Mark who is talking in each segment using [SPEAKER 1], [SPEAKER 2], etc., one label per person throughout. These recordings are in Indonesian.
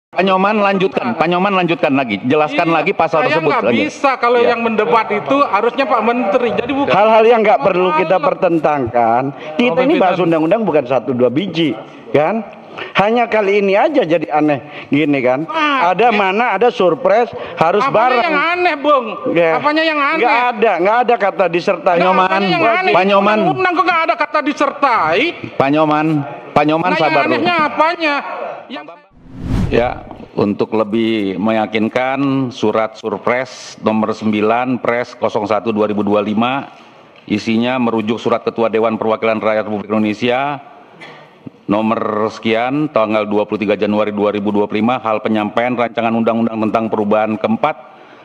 [SPEAKER 1] Pak Nyoman lanjutkan lagi, jelaskan lagi pasal tersebut.
[SPEAKER 2] Saya nggak bisa kalau yang mendebat itu harusnya Pak Menteri. Jadi bukan
[SPEAKER 3] hal-hal yang nggak perlu kita pertentangkan. Kita ini bahas undang-undang bukan 1-2 biji, kan? Hanya kali ini aja jadi aneh gini kan? Ada surprise harus bareng.
[SPEAKER 2] Apanya yang aneh, Bung? Apanya yang aneh?
[SPEAKER 3] Nggak ada kata disertai.
[SPEAKER 1] Pak Nyoman,
[SPEAKER 2] undang kok nggak ada kata disertai?
[SPEAKER 1] Pak Nyoman sabar dulu.
[SPEAKER 2] Anehnya apanya?
[SPEAKER 1] Ya, untuk lebih meyakinkan, surat Surpres nomor 9 Pres 01 2025 isinya merujuk surat Ketua Dewan Perwakilan Rakyat Republik Indonesia nomor sekian tanggal 23 Januari 2025 hal penyampaian rancangan undang-undang tentang perubahan keempat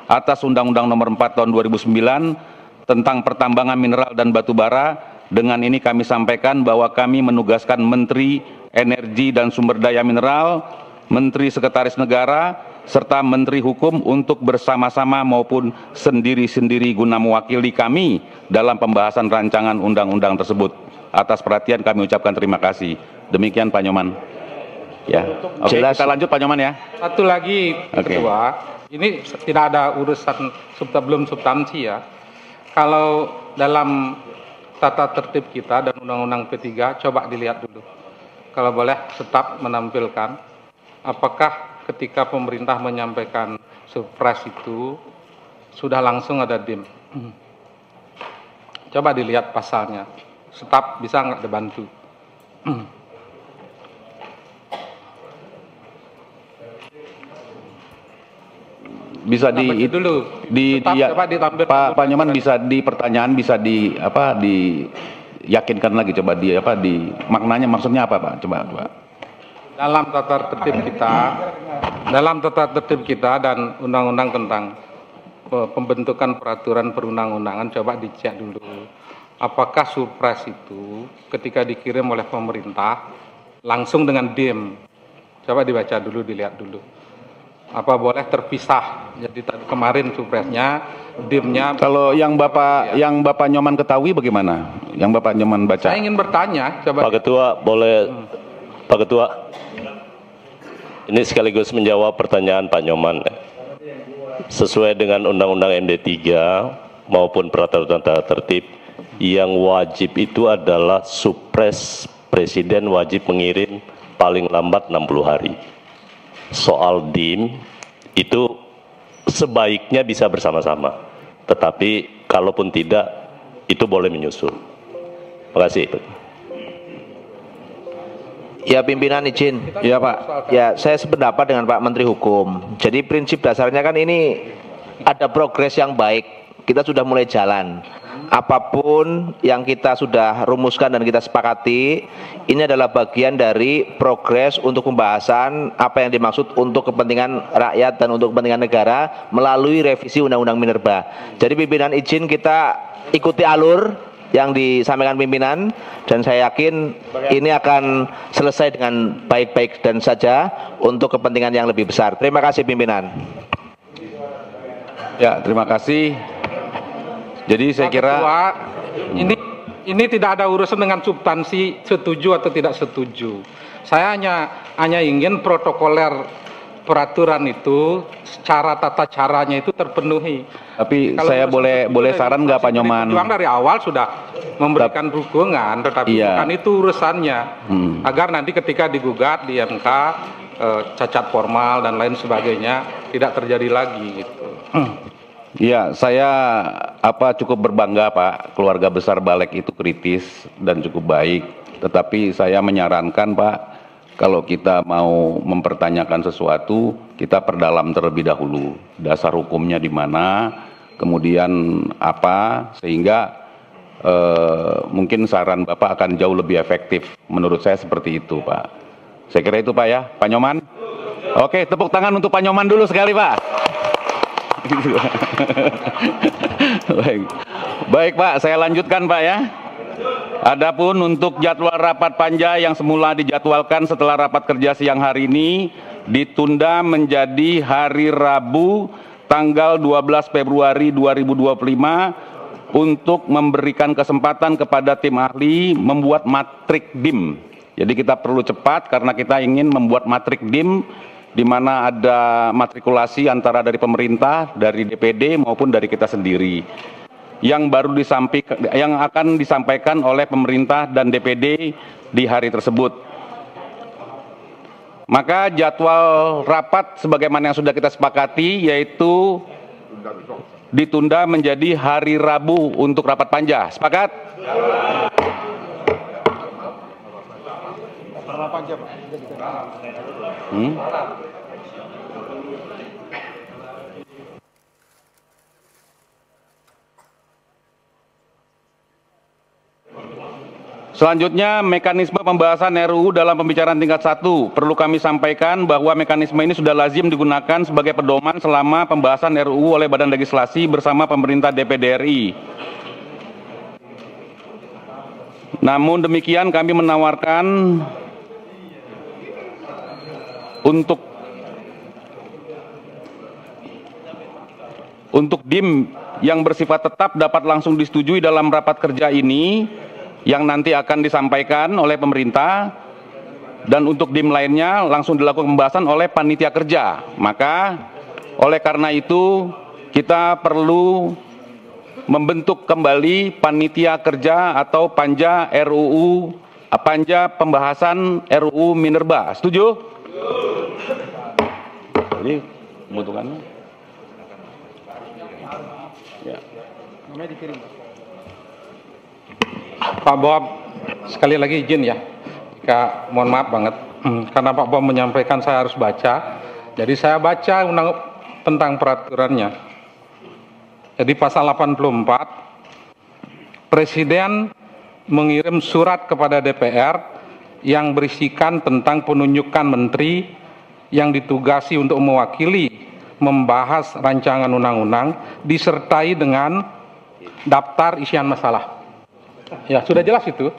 [SPEAKER 1] atas Undang-Undang nomor 4 tahun 2009 tentang pertambangan mineral dan batu bara. Dengan ini kami sampaikan bahwa kami menugaskan Menteri Energi dan Sumber Daya Mineral, Menteri Sekretaris Negara, serta Menteri Hukum untuk bersama-sama maupun sendiri-sendiri guna mewakili kami dalam pembahasan rancangan undang-undang tersebut. Atas perhatian kami ucapkan terima kasih. Demikian Pak Nyoman. Ya, oke, kita lanjut Pak Nyoman ya.
[SPEAKER 2] Satu lagi, Ketua, ini tidak ada urusan belum substansi ya. Kalau dalam tata tertib kita dan Undang-Undang P3, coba dilihat dulu. Kalau boleh staf menampilkan, apakah ketika pemerintah menyampaikan surprise itu sudah langsung ada DIM? Coba dilihat pasalnya. Staf bisa nggak dibantu?
[SPEAKER 1] Bisa Pak Nyoman bisa di pertanyaan bisa diyakinkan lagi, coba maknanya maksudnya apa Pak? Coba Pak.
[SPEAKER 2] Dalam tata tertib kita dan undang-undang tentang pembentukan peraturan perundang-undangan, coba dicek dulu. Apakah surprise itu ketika dikirim oleh pemerintah langsung dengan DIM? Coba dibaca dulu, dilihat dulu. Apa boleh terpisah? Jadi kemarin surprise-nya, DIM-nya.
[SPEAKER 1] Kalau yang Bapak Nyoman ketahui bagaimana? Yang Bapak Nyoman baca?
[SPEAKER 2] Saya ingin bertanya, coba.
[SPEAKER 4] Pak Ketua, boleh Pak Ketua, ini sekaligus menjawab pertanyaan Pak Nyoman. Sesuai dengan Undang-Undang MD3 maupun peraturan tata tertib, yang wajib itu adalah Supres, Presiden wajib mengirim paling lambat 60 hari. Soal DIM itu sebaiknya bisa bersama-sama, tetapi kalaupun tidak, itu boleh menyusul. Terima kasih.
[SPEAKER 5] Ya, pimpinan izin.
[SPEAKER 1] Ya Pak.
[SPEAKER 5] Ya, saya sependapat dengan Pak Menteri Hukum. Jadi prinsip dasarnya kan ini ada progres yang baik. Kita sudah mulai jalan. Apapun yang kita sudah rumuskan dan kita sepakati, ini adalah bagian dari progres untuk pembahasan apa yang dimaksud untuk kepentingan rakyat dan untuk kepentingan negara melalui revisi Undang-Undang Minerba. Jadi pimpinan izin kita ikuti alur yang disampaikan pimpinan, dan saya yakin ini akan selesai dengan baik-baik dan saja untuk kepentingan yang lebih besar. Terima kasih pimpinan.
[SPEAKER 1] Ya, terima kasih. Jadi saya kira
[SPEAKER 2] Ketua, ini tidak ada urusan dengan substansi setuju atau tidak setuju. Saya hanya ingin protokoler peraturan itu secara tata caranya itu terpenuhi.
[SPEAKER 1] Tapi kalau saya boleh saran nggak Pak Nyoman?
[SPEAKER 2] Dari awal sudah memberikan dukungan, tetapi bukan itu urusannya. Agar nanti ketika digugat di MK cacat formal dan lain sebagainya tidak terjadi lagi gitu.
[SPEAKER 1] Ya, saya cukup berbangga Pak, keluarga besar Balek itu kritis dan cukup baik. Tetapi saya menyarankan Pak, kalau kita mau mempertanyakan sesuatu, kita perdalam terlebih dahulu. Dasar hukumnya di mana, kemudian apa, sehingga mungkin saran Bapak akan jauh lebih efektif. Menurut saya seperti itu Pak. Saya kira itu Pak ya, Pak Nyoman. Oke, tepuk tangan untuk Pak Nyoman dulu sekali Pak. Baik Pak, saya lanjutkan Pak ya. Adapun untuk jadwal rapat panja yang semula dijadwalkan setelah rapat kerja siang hari ini ditunda menjadi hari Rabu tanggal 12 Februari 2025 untuk memberikan kesempatan kepada tim ahli membuat matrik DIM. Jadi kita perlu cepat karena kita ingin membuat matrik DIM di mana ada matrikulasi antara dari pemerintah, dari DPD maupun dari kita sendiri. Yang akan disampaikan oleh pemerintah dan DPD di hari tersebut. Maka jadwal rapat sebagaimana yang sudah kita sepakati yaitu ditunda menjadi hari Rabu untuk rapat panja. Sepakat? Selanjutnya, mekanisme pembahasan RUU dalam pembicaraan tingkat 1. Perlu kami sampaikan bahwa mekanisme ini sudah lazim digunakan sebagai pedoman selama pembahasan RUU oleh Badan Legislasi bersama pemerintah DPD RI. Namun demikian kami menawarkan untuk DIM yang bersifat tetap dapat langsung disetujui dalam rapat kerja ini yang nanti akan disampaikan oleh pemerintah, dan untuk DIM lainnya langsung dilakukan pembahasan oleh panitia kerja. Maka oleh karena itu kita perlu membentuk kembali panitia kerja atau panja panja pembahasan RUU Minerba. Setuju? Jadi membutuhkannya. Ya.
[SPEAKER 2] Pak Bob, sekali lagi izin ya, mohon maaf banget, karena Pak Bob menyampaikan saya harus baca, jadi saya baca tentang peraturannya. Jadi pasal 84, Presiden mengirim surat kepada DPR yang berisikan tentang penunjukan menteri yang ditugasi untuk mewakili membahas rancangan undang-undang disertai dengan daftar isian masalah. Ya, sudah jelas itu.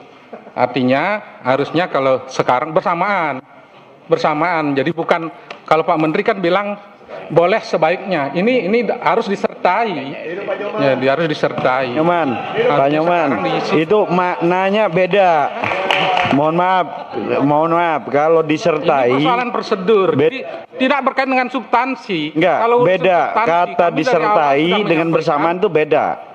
[SPEAKER 2] Artinya harusnya kalau sekarang bersamaan. Jadi bukan kalau Pak Menteri kan bilang boleh sebaiknya. Ini harus disertai. Ya, dia harus disertai.
[SPEAKER 3] Pak Nyoman, itu maknanya beda. Mohon maaf, kalau disertai.
[SPEAKER 2] Ini persoalan prosedur. Jadi tidak berkaitan dengan substansi.
[SPEAKER 3] Enggak,
[SPEAKER 2] kalau
[SPEAKER 3] beda.
[SPEAKER 2] Substansi,
[SPEAKER 3] Kata disertai dengan bersamaan itu beda.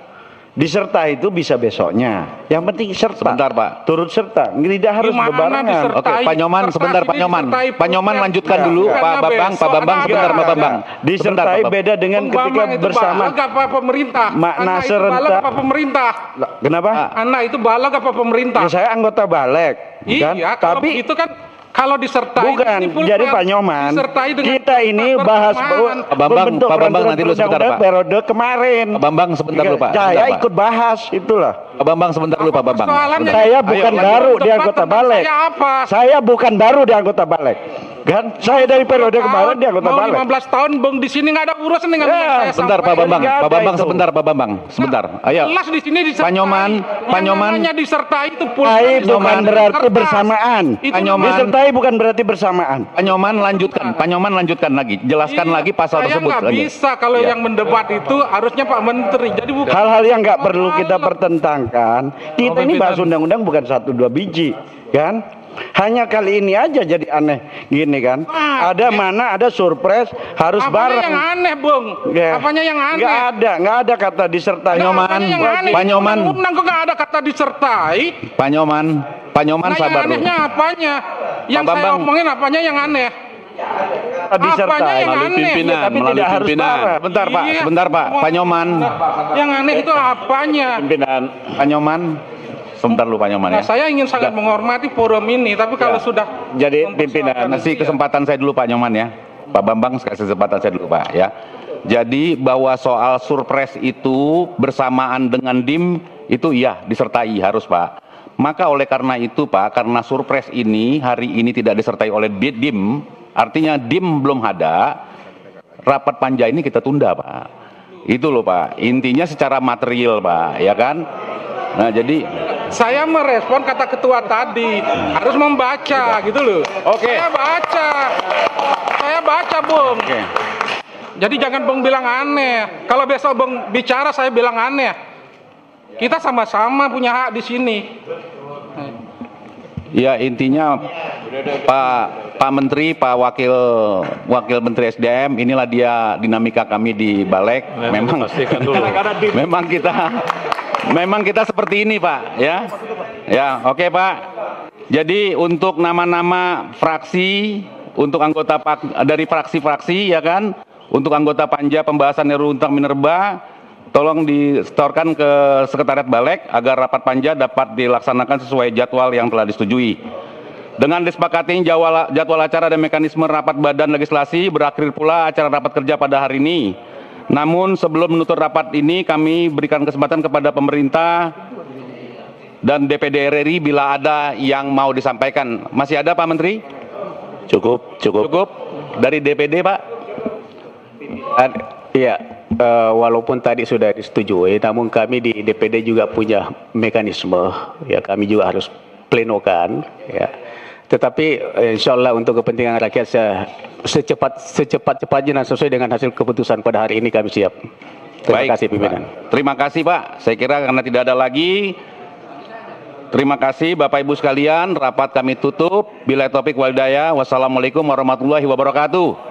[SPEAKER 3] Disertai itu bisa besoknya. Yang penting serta.
[SPEAKER 1] Sebentar, Pak.
[SPEAKER 3] Turut serta. Tidak harus berbarengan.
[SPEAKER 1] Oke, Pak Nyoman, sebentar Pak Nyoman. Pak Nyoman lanjutkan dulu, Pak Bambang, sebentar Pak Bambang.
[SPEAKER 3] Disertai beda dengan ketika bersama.
[SPEAKER 2] Apa pemerintah?
[SPEAKER 3] Makna serentak.
[SPEAKER 2] Apa pemerintah?
[SPEAKER 3] Kenapa?
[SPEAKER 2] Anak itu balag apa pemerintah?
[SPEAKER 3] Ya, saya anggota balik.
[SPEAKER 2] Iya,
[SPEAKER 3] kan? Tapi
[SPEAKER 2] itu kan kalau disertai
[SPEAKER 3] bukan, jadi Pak Nyoman, kita ini bahas
[SPEAKER 1] Pak Bambang nanti dulu sebentar Pak.
[SPEAKER 3] Periode kemarin.
[SPEAKER 1] Pak Bambang sebentar dulu Pak.
[SPEAKER 3] Saya ikut bahas itulah.
[SPEAKER 1] Pak Bambang sebentar dulu Pak Bambang.
[SPEAKER 3] Saya bukan baru di anggota balik. Saya bukan baru di anggota balik. Kan saya dari periode kemarin di anggota balik.
[SPEAKER 2] 15 tahun Bang di sini nggak ada urusan dengan saya.
[SPEAKER 1] Sebentar Pak Bambang. Pak Bambang sebentar Pak Bambang. Sebentar. Ayo.
[SPEAKER 2] Jelas di sini disertai.
[SPEAKER 1] Pak Nyoman.
[SPEAKER 2] Namanya disertai itu
[SPEAKER 3] bukan berarti bersamaan.
[SPEAKER 1] Pak Nyoman.
[SPEAKER 3] Disertai bukan berarti bersamaan.
[SPEAKER 1] Pak Nyoman lanjutkan. Pak Nyoman lanjutkan lagi. Jelaskan lagi pasal tersebut.
[SPEAKER 2] Saya nggak bisa kalau yang mendebat itu harusnya Pak Menteri. Jadi bukan
[SPEAKER 3] hal-hal yang nggak perlu kita pertentangkan. Kita ini bahas undang-undang bukan 1-2 biji, kan? Hanya kali ini aja jadi aneh gini kan. Ada surprise harus bareng.
[SPEAKER 2] Apanya yang aneh, Bung?
[SPEAKER 3] Ya.
[SPEAKER 2] Apanya yang aneh?
[SPEAKER 3] Nggak ada kata disertai.
[SPEAKER 1] Pak Nyoman.
[SPEAKER 2] Undang kok nggak ada kata disertai?
[SPEAKER 1] Pak Nyoman sabar dulu.
[SPEAKER 2] Yang anehnya apanya? Yang
[SPEAKER 1] Pak
[SPEAKER 2] saya omongin apanya yang aneh?
[SPEAKER 3] Disertai
[SPEAKER 2] yang
[SPEAKER 1] melalui
[SPEAKER 2] aneh?
[SPEAKER 1] pimpinan,
[SPEAKER 3] Tapi
[SPEAKER 1] melalui
[SPEAKER 3] tidak harus
[SPEAKER 1] pimpinan.
[SPEAKER 3] bareng.
[SPEAKER 1] Sebentar Pak. Pak Nyoman.
[SPEAKER 2] Yang aneh itu apanya?
[SPEAKER 1] Pimpinan. Pak Nyoman. Sebentar lu Pak Nyoman ya.
[SPEAKER 2] Saya ingin sangat menghormati forum ini, tapi kalau sudah
[SPEAKER 1] jadi pimpinan, kasih kesempatan saya dulu Pak Nyoman ya. Pak Bambang kasih kesempatan saya dulu Pak ya. Jadi bahwa soal surprise itu bersamaan dengan DIM itu iya disertai harus Pak. Maka oleh karena itu Pak, karena surprise ini hari ini tidak disertai oleh DIM, artinya DIM belum ada, rapat panja ini kita tunda Pak. Itu loh Pak, intinya secara material Pak, ya kan? Nah jadi
[SPEAKER 2] saya merespon kata ketua tadi harus membaca gitu loh.
[SPEAKER 1] Oke.
[SPEAKER 2] Saya baca Bung.
[SPEAKER 1] Oke.
[SPEAKER 2] Jadi jangan Bung bilang aneh. Kalau besok Bung bicara saya bilang aneh. Kita sama-sama punya hak di sini.
[SPEAKER 1] Ya intinya Pak Menteri, Pak Wakil Menteri SDM, inilah dia dinamika kami di Balek. Memang kita seperti ini Pak, ya. Ya, oke Pak. Jadi untuk nama-nama fraksi, untuk anggota dari fraksi-fraksi ya kan, untuk anggota panja pembahasan RUU tentang minerba, tolong disetorkan ke Sekretariat Balek agar rapat panja dapat dilaksanakan sesuai jadwal yang telah disetujui. Dengan disepakati jadwal acara dan mekanisme rapat badan legislasi, berakhir pula acara rapat kerja pada hari ini. Namun sebelum menutup rapat ini, kami berikan kesempatan kepada pemerintah dan DPD RI bila ada yang mau disampaikan. Masih ada Pak Menteri?
[SPEAKER 4] Cukup.
[SPEAKER 1] Dari DPD Pak?
[SPEAKER 6] Iya, walaupun tadi sudah disetujui, namun kami di DPD juga punya mekanisme, ya kami juga harus plenokan, ya. Tetapi insya Allah untuk kepentingan rakyat secepat-cepatnya dan sesuai dengan hasil keputusan pada hari ini kami siap. Terima kasih pimpinan.
[SPEAKER 1] Terima kasih Pak. Saya kira karena tidak ada lagi. Terima kasih Bapak Ibu sekalian. Rapat kami tutup. Billahi taufik wal hidayah. Wassalamualaikum warahmatullahi wabarakatuh.